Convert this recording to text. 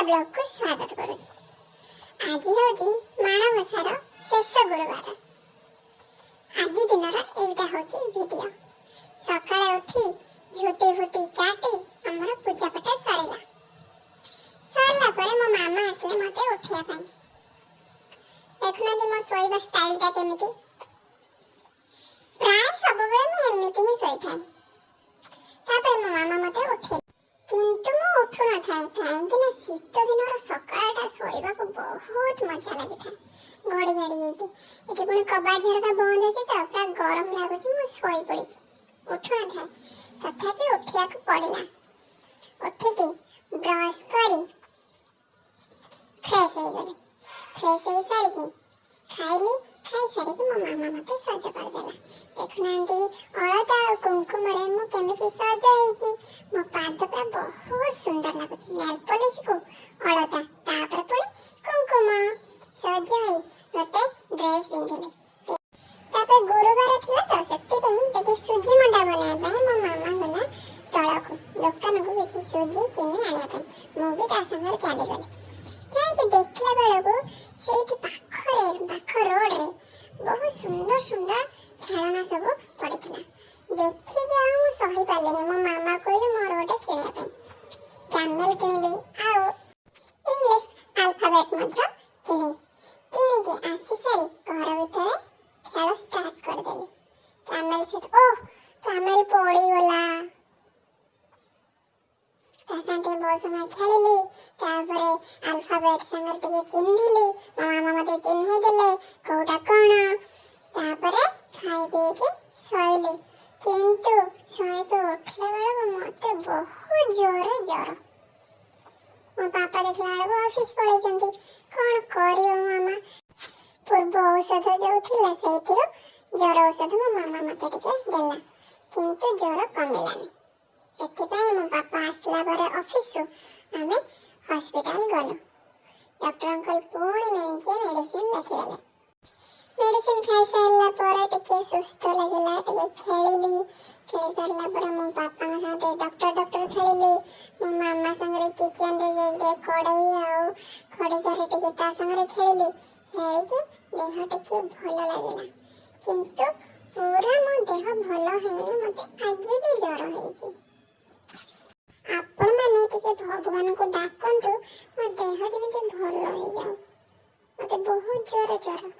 Blog को स्वागत करुछि। आज होजी माणवसार शेष गुरुवार। आज दिनर एटा होजी वीडियो। सकाळे उठी झुटी फुटी काटी हमर पूजा पाठ सरिला। सरला परे मो मामा आसे मते उठिया पई। देखना दि मो सोइबा स्टाइल ता केमिति। प्राय सब बेले मैं एमिति ही सोई थाए। तापर मो मामा मते उठे किंतु मो उठु न थाए काहेकि ना शीत दिनर सकाळटा सोइबाको बहुत मजा लागि थाए। घड़ी घड़ी एके एके पुणी कबाड़ झरका बंद अछि त पूरा गरम लागुछि। मो सोई पड़िछि उठु न थाए तथापि उठिया को पड़िला। उठिके ब्रश करी फ्रेश हो गले। फ्रेश हो सारिके खाइली। खाई सारिके मो मामा मते सज कर देला। देखुनांती अलता और कुमकुम रे मु केमिति सज हेछि। मो पाद पूरा बहुत सुंदर लागुछि। नेल पॉलिश को अलता तापर पुणी कुमकुम सज होई गोटे ड्रेस पिंधिली। तापर गुरुवार थिला तो सेति पई टेके सुजी मंडा बनाय पई मो मामा गला तळाको दुकान को बेची सुजी चिनी आनिया पई। मु भी ता संगर चली गले। जाई देखला बेलको सेठी पाख रोड रे बहुत सुंदर सुंदर खेलना सब पड़िथिला। देखि के हम सही पालेनी। मो मामा कहले मोर गोटे किनिया पई कैमल किनिली आ इंग्लिश अल्फाबेट मध्य किनिली। किनि के आसी सारी घर भीतर खेल स्टार्ट कर देली। कैमल से कैमल पड़ी गला। तासांटे बहुत समय खेलिली। तापरे अल्फाबेट संगर टिके चिन्हिली। मो मामा मते चिन्हि देले कोटा कोन। तापरे खाई पी के सोइली। किंतु सोई के उठले बेले मते बहुत जोरे जर। मो पापा देखला बेले ऑफिस पळै जंती। कोन करियो मामा। पूर्व औषध जो थिला सेतिरो जर औषध मो मामा मते टिके देला। किंतु जर कमिलानी। सेतिपई मो पापा आसला परे ऑफिस रो आमे हॉस्पिटल गलो। डॉक्टर अंकल पूर्ण मेंचे मेडिसिन लिखि देले। मेडिसिन खाई सारला परे टिके सुस्त लागिला। टिके खेलिली। खेली सारला परे मो पापा ना साथे डॉक्टर खेलिली। मो मामा संगरे किचन रे जाइके कड़ाई आउ खड़ी करे टिके ता संगरे खेलिली। खेली के देह टिके भलो लागिला। किंतु पूरा मो देह भलो हेनी। मते आज भी जर हेछि। आपण माने टिके भगवान को डाकंतु मो देह जेमिति भलो हो जाऊ। मते बहुत जोर